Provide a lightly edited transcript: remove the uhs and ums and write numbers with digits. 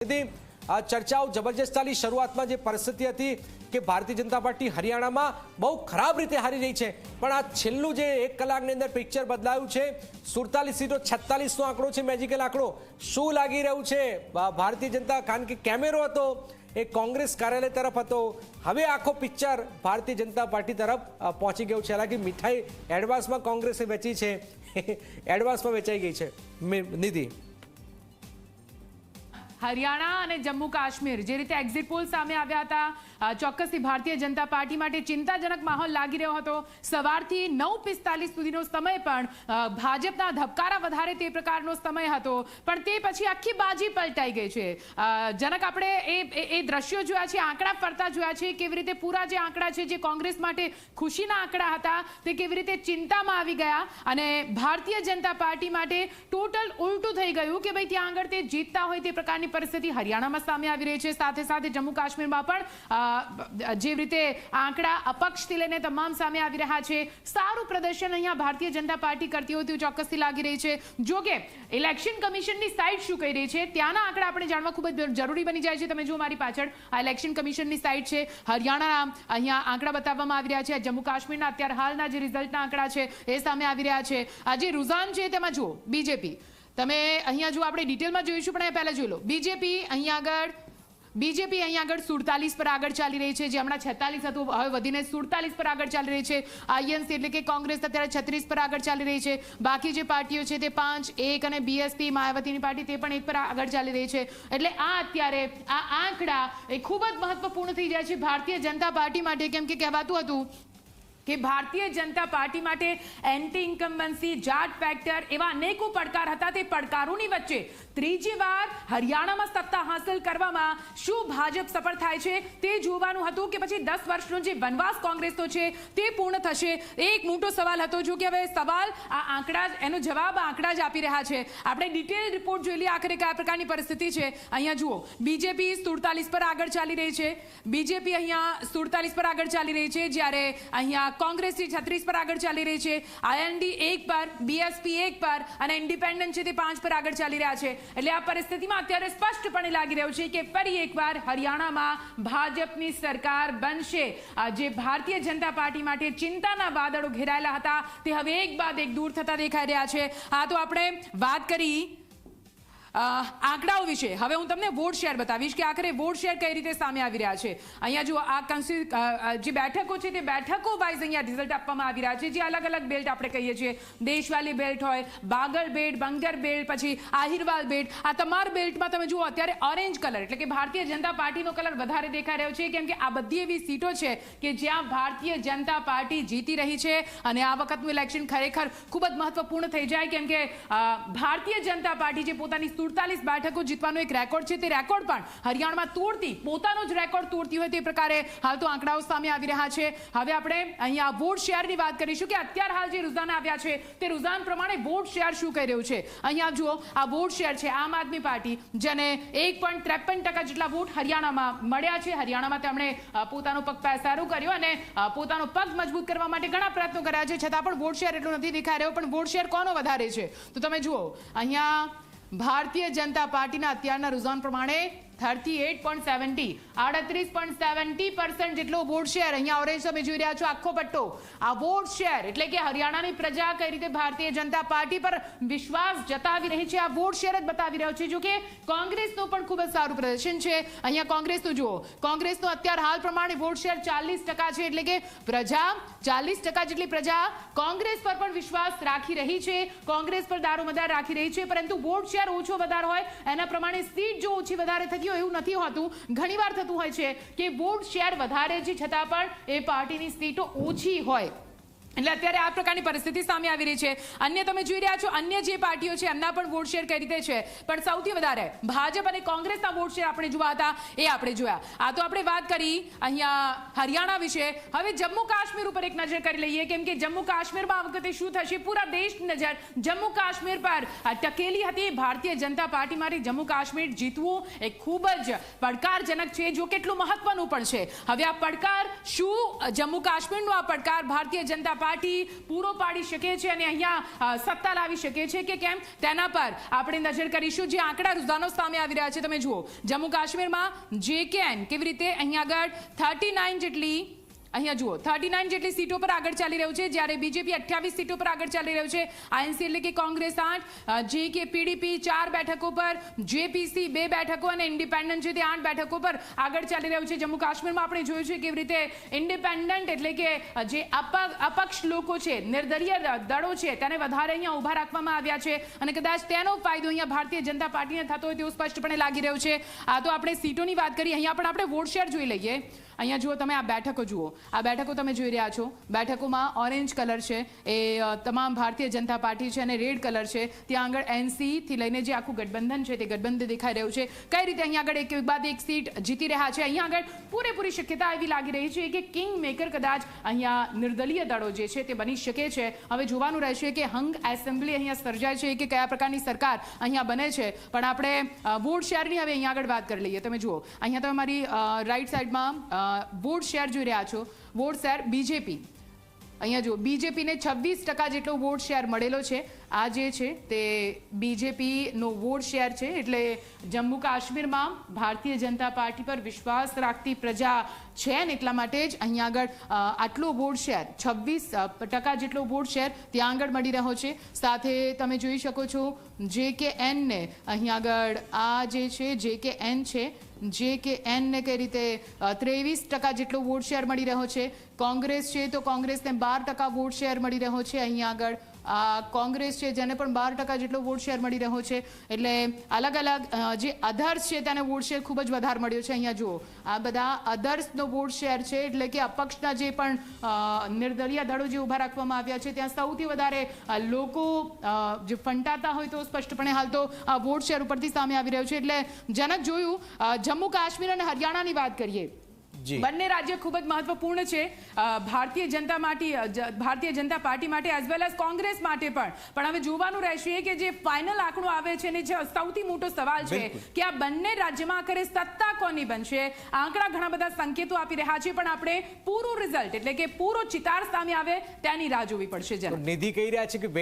નિધિ ચર્ચાઓ જબરજસ્ત ચાલી। શરૂઆતમાં જે પરિસ્થિતિ હતી કે ભારતીય જનતા પાર્ટી હરિયાણામાં બહુ ખરાબ રીતે હારી રહી છે, પણ આ છેલ્લું જે 1 કલાકની અંદર પિક્ચર બદલાયું છે, 47 સીટો 46નો આંકડો છે, મેજિકલ આંકડો। શું લાગી રહ્યું છે ભારતીય જનતા, કારણ કે કેમેરો હતો એ કોંગ્રેસ કાર્યાલય તરફ હતો, હવે આખો પિક્ચર ભારતીય જનતા પાર્ટી તરફ પહોંચી ગયું છે। હાલાકી મીઠાઈ એડવાન્સમાં કોંગ્રેસે વેચી છે, એડવાન્સમાં વેચાઈ ગઈ છે। નિધિ, હરિયાણા અને જમ્મુ કાશ્મીર જે રીતે એક્ઝિટ પોલ સામે આવ્યા હતા, ચોક્કસથી ભારતીય જનતા પાર્ટી માટે ચિંતાજનક માહોલ લાગી રહ્યો હતો। સવારથી 9:45 સુધીનો સમય પણ ભાજપના ધબકારા વધારે તે પ્રકારનો સમય હતો, પણ તે પછી આખી બાજી પલટાઈ ગઈ છે। જનક, આપણે એ દ્રશ્યો જોયા છે, આંકડા ફરતા જોયા છે, કેવી રીતે પૂરા જે આંકડા છે જે કોંગ્રેસ માટે ખુશીના આંકડા હતા તે કેવી રીતે ચિંતામાં આવી ગયા, અને ભારતીય જનતા પાર્ટી માટે ટોટલ ઉલટું થઈ ગયું કે ભાઈ ત્યાં આગળ તે જીતતા હોય તે પ્રકારની પરિસ્થિતિ હરિયાણામાં સામે આવી રહી છે। સાથે સાથે જમ્મુ કાશ્મીરમાં પણ જે રીતે આંકડા અપક્ષથી લઈને તમામ સામે આવી રહ્યા છે, સારું પ્રદર્શન અહીંયા ભારતીય જનતા પાર્ટી કરતી હોય તેવું ચોક્કસથી લાગી રહી છે। જો કે ઇલેક્શન કમિશનની સાઇટ શું કહી રહી છે ત્યાંના આંકડા આપણે જાણવા ખૂબ જ જરૂરી બની જાય છે। તમે જુઓ મારી પાછળ આ ઇલેક્શન કમિશનની સાઇટ છે, હરિયાણાના અહીંયા આંકડા બતાવવામાં આવી રહ્યા છે, જમ્મુ કાશ્મીરના અત્યારે હાલના જે રિઝલ્ટના આંકડા છે એ સામે આવી રહ્યા છે। આ જે રુઝાન છે તેમાં જુઓ બીજેપી, તમે અહીંયા જો આપણે ડિટેલમાં જોઈશું પણ પહેલા જોઈ લો, બીજેપી અહીંયા આગળ 47 પર આગળ ચાલી રહી છે, જે હમણાં 46 હતું હવે વધીને 47 પર આગળ ચાલી રહી છે। આઈએનસી એટલે કે કોંગ્રેસ અત્યારે 36 પર આગળ ચાલી રહી છે, બાકી જે પાર્ટીઓ છે તે 5, 1 અને બીએસપી માયાવતીની પાર્ટી તે પણ 1 પર આગળ ચાલી રહી છે। એટલે આ અત્યારે આ આંકડા એ ખૂબ જ મહત્વપૂર્ણ થઈ જાય છે ભારતીય જનતા પાર્ટી માટે, કેમ કે કહેવાતું હતું કે ભારતીય જનતા પાર્ટી માટે એન્ટી ઇન્કમ્બન્સી, જાટ ફેક્ટર એવા અનેકો પડકાર હતા। તે પડકારોની વચ્ચે ત્રીજી વાર હરિયાણામાં સત્તા હાંસલ કરવામાં શું ભાજપ સફળ થાય છે તે જોવાનું હતું કે પછી 10 વર્ષનો જે વનવાસ કોંગ્રેસનો છે તે પૂર્ણ થશે। એક મોટો સવાલ હતો, જો કે હવે સવાલ આ આંકડા એનો જવાબ આંકડા જ આપી રહ્યા છે। આપણે ડિટેલ રિપોર્ટ જોઈ લઈએ આખરે કયા પ્રકારની પરિસ્થિતિ છે। અહીંયા જુઓ, બીજેપી 47 પર આગળ ચાલી રહી છે, બીજેપી અહીંયા 47 પર આગળ ચાલી રહી છે, જ્યારે અહીંયા કોંગ્રેસ 36 પર આગળ ચાલી રહી છે, આઈએનડી 1 પર, બીએસપી 1 પર અને ઇન્ડિપેન્ડન્ટ છે તે 5 પર આગળ ચાલી રહ્યા છે। એટલે આ પરિસ્થિતિમાં અત્યારે સ્પષ્ટપણે લાગી રહ્યું છે કે ફરી એકવાર હરિયાણામાં ભાજપની સરકાર બનશે। જે ભારતીય જનતા પાર્ટી માટે ચિંતાના વાદળો ઘેરાયેલા હતા તે હવે એક બાદ એક દૂર થતા દેખાઈ રહ્યા છે। આ તો આપણે વાત કરી આંકડાઓ વિશે। હવે હું તમને વોટ શેર બતાવીશ કે આખરે વોટ શેર કઈ રીતે સામે આવી રહ્યા છે। અહીંયા જો આ જે બેઠકો છે તે બેઠકો વાઇઝ અહીંયા રિઝલ્ટ આપવામાં આવી રહ્યા છે, જે અલગ અલગ બેલ્ટ આપણે કહીએ છીએ, દેશવાલી બેલ્ટ હોય, બાગલ બેલ્ટ, બંગર બેલ્ટ, પછી આહિરવાલ બેલ્ટ, આ તમામ બેલ્ટમાં તમે જુઓ અત્યારે ઓરેન્જ કલર એટલે કે ભારતીય જનતા પાર્ટીનો કલર વધારે દેખાઈ રહ્યો છે, કેમ કે આ બધી એવી સીટો છે કે જ્યાં ભારતીય જનતા પાર્ટી જીતી રહી છે, અને આ વખતનું ઇલેક્શન ખરેખર ખૂબ જ મહત્વપૂર્ણ થઈ જાય, કેમ કે ભારતીય જનતા પાર્ટી જે પોતાની 47 બેઠકો જીતવાનો એક રેકોર્ડ છે તે રેકોર્ડ પણ હરિયાણામાં તોડતી, પોતાનો જ રેકોર્ડ તોડતી હોય તે પ્રકારે હાલ તો આંકડાઓ સામે આવી રહ્યા છે। હવે આપણે અહીંયા વોટ શેરની વાત કરીશું કે અત્યારે હાલ જે રુઝાન આવ્યા છે તે રુઝાન પ્રમાણે વોટ શેર શું કહી રહ્યું છે। અહીંયા જુઓ, આ વોટ શેર છે આમ આદમી પાર્ટી, જેને 1.53% જેટલા વોટ હરિયાણામાં મળ્યા છે। હરિયાણામાં તેમણે પોતાનો પગ પેસારો કર્યો અને પોતાનો પગ મજબૂત કરવા માટે ઘણા પ્રયત્નો કર્યા છે, છતાં પણ વોટ શેર એટલો નથી દેખાઈ રહ્યો। પણ વોટ શેર કોનો વધારે છે તો તમે જુઓ, અહીંયા ભારતીય જનતા પાર્ટીના અત્યારના રુઝાન પ્રમાણે 38.70 38.70% જેટલો વોટ શેર અહીંયા ઓરેન્જ તમે જોઈ રહ્યા છો આખો પટ્ટો, આ વોટ શેર એટલે કે હરિયાણાની પ્રજા કઈ રીતે ભારતીય જનતા પાર્ટી પર વિશ્વાસ જતાવી રહી છે આ વોટ શેર જ બતાવી રહ્યો છે। જો કે કોંગ્રેસનું પણ ખૂબ જ સારું પ્રદર્શન છે। અહીંયા કોંગ્રેસનું જુઓ, કોંગ્રેસનો અત્યાર હાલ પ્રમાણે વોટ શેર 40% છે, એટલે કે પ્રજા 40% જેટલી પ્રજા કોંગ્રેસ પર પણ વિશ્વાસ રાખી રહી છે, કોંગ્રેસ પર દારોમદાર રાખી રહી છે, પરંતુ વોટ શેર ઓછો વધારે હોય એના પ્રમાણે સીટ જો ઓછી વધારે થતી એવું નથી હોતું। ઘણીવાર થતું હોય છે કે વોટ શેર વધારે છે છતાં પણ એ પાર્ટીની સીટો ઓછી હોય, એટલે અત્યારે આ પ્રકારની પરિસ્થિતિ સામે આવી રહી છે। અન્ય તમે જોઈ રહ્યા છો અન્ય જે પાર્ટીઓ છે એમના પણ વોટ શેર કઈ રીતે છે, પણ સૌથી વધારે ભાજપ અને કોંગ્રેસના વોટ શેર આપણે જોવા હતા એ આપણે જોયા। આ તો આપણે વાત કરી અહીંયા હરિયાણા વિશે। હવે જમ્મુ કાશ્મીર ઉપર એક નજર કરી લઈએ, કેમ કે જમ્મુ કાશ્મીરમાં આ વખતે શું થશે પૂરા દેશની નજર જમ્મુ કાશ્મીર પર ટકેલી હતી। ભારતીય જનતા પાર્ટી માટે જમ્મુ કાશ્મીર જીતવું એ ખૂબ જ પડકારજનક છે, જો કેટલું મહત્વનું પણ છે। હવે આ પડકાર શું, જમ્મુ કાશ્મીરનો આ પડકાર ભારતીય જનતા પાર્ટી પૂરો પાડી શકે છે અને અહીંયા સત્તા લાવી શકે છે કે કેમ તેના પર આપણે નજર કરીશું. જે આંકડા રૂઝાનો સામે આવી રહ્યા છે તમે જુઓ, જમ્મુ કાશ્મીરમાં JKN કેવી રીતે અહીંયા આગળ 39 જેટલી અહીંયા જુઓ 39 જેટલી સીટો પર આગળ ચાલી રહ્યું છે, જ્યારે બીજેપી 28 સીટો પર આગળ ચાલી રહ્યું છે, INC એટલે કે કોંગ્રેસ 8, JK PDP 4 બેઠકો પર, JPC 2 બેઠકો અને ઇન્ડિપેન્ડન્ટ છે તે 8 બેઠકો પર આગળ ચાલી રહ્યું છે. જમ્મુ કાશ્મીરમાં આપણે જોયું છે કેવી રીતે ઇન્ડિપેન્ડન્ટ એટલે કે જે અપક્ષ લોકો છે, નિર્દલીય દળો છે, તેને વધારે અહીંયા ઊભા રાખવામાં આવ્યા છે અને કદાચ તેનો ફાયદો અહીંયા ભારતીય જનતા પાર્ટીને થતો હોય તેવું સ્પષ્ટપણે લાગી રહ્યું છે. આ તો આપણે સીટોની વાત કરી, અહીંયા પણ આપણે વોટ શેર જોઈ લઈએ. અહીંયા જુઓ તમે, આ બેઠકો જુઓ, આ બેઠકો તમે જોઈ રહ્યા છો, બેઠકોમાં ઓરેન્જ કલર છે એ તમામ ભારતીય જનતા પાર્ટી છે અને રેડ કલર છે ત્યાં આગળ NC થી લઈને જે આખું ગઠબંધન છે તે ગઠબંધન દેખાઈ રહ્યું છે. કઈ રીતે અહીંયા આગળ એક બાદ એક સીટ જીતી રહ્યા છે. અહીંયા આગળ પૂરેપૂરી શક્યતા એવી લાગી રહી છે કે કિંગ મેકર કદાચ અહીંયા નિર્દલીય દળો જે છે તે બની શકે છે. હવે જોવાનું રહેશે કે હંગ એસેમ્બલી અહીંયા સર્જાય છે કે કયા પ્રકારની સરકાર અહીંયા બને છે. પણ આપણે વોટ શેરની હવે અહીંયા આગળ વાત કરી લઈએ. તમે જુઓ અહીંયા તમે મારી રાઈટ સાઈડમાં વોટ શેર જોઈ રહ્યા છો. વોટ શેર બીજેપી, અહીંયા જો બીજેપીને 26% જેટલો વોટ શેર મળેલો છે. આ જે છે તે બીજેપીનો વોટ શેર છે. એટલે જમ્મુ કાશ્મીરમાં ભારતીય જનતા પાર્ટી પર વિશ્વાસ રાખતી પ્રજા છે ને એટલા માટે જ અહીંયા આગળ આટલો વોટ શેર 26% જેટલો વોટ શેર ત્યાં આગળ મળી રહ્યો છે. સાથે તમે જોઈ શકો છો JKN ને અહીંયા આગળ આ જે છે JKN છે, JKN ને કઈ રીતે 23% જેટલો વોટ શેર મળી રહ્યો છે. કોંગ્રેસ છે તો કોંગ્રેસને 12% વોટ શેર મળી રહ્યો છે. અહીંયા આગળ કોંગ્રેસ છે જેને પણ 12% જેટલો વોટ શેર મળી રહ્યો છે. એટલે અલગ અલગ જે અધર્સ છે તેને વોટ શેર ખૂબ જ વધારે મળ્યો છે. અહીંયા જુઓ આ બધા અધર્સનો વોટ શેર છે, એટલે કે અપક્ષના જે પણ નિર્દલીય દળો જે ઊભા રાખવામાં આવ્યા છે ત્યાં સૌથી વધારે લોકો જે ફંટાતા હોય તો સ્પષ્ટપણે હાલ તો વોટ શેર ઉપરથી સામે આવી રહ્યું છે. એટલે જનક જોયું, જમ્મુ કાશ્મીર અને હરિયાણાની વાત કરીએ, બંને રાજ્ય ખૂબ જ મહત્વપૂર્ણ છે ભારતીય જનતા પાર્ટી માટે એઝ વેલ એઝ કોંગ્રેસ માટે પણ હવે જોવાનું રહેશે કે જે ફાઇનલ આંકડો આવે છે ને જે સૌથી મોટો સવાલ છે કે આ બંને રાજ્યમાં આખરે સત્તા કોની બનશે. આંકડા ઘણા બધા સંકેતો આપી રહ્યા છે, પણ આપણે પૂરું રિઝલ્ટ એટલે કે પૂરો ચિતાર સામે આવે તેની રાહ જોવી પડશે. નિધિ કહી રહ્યા છે કે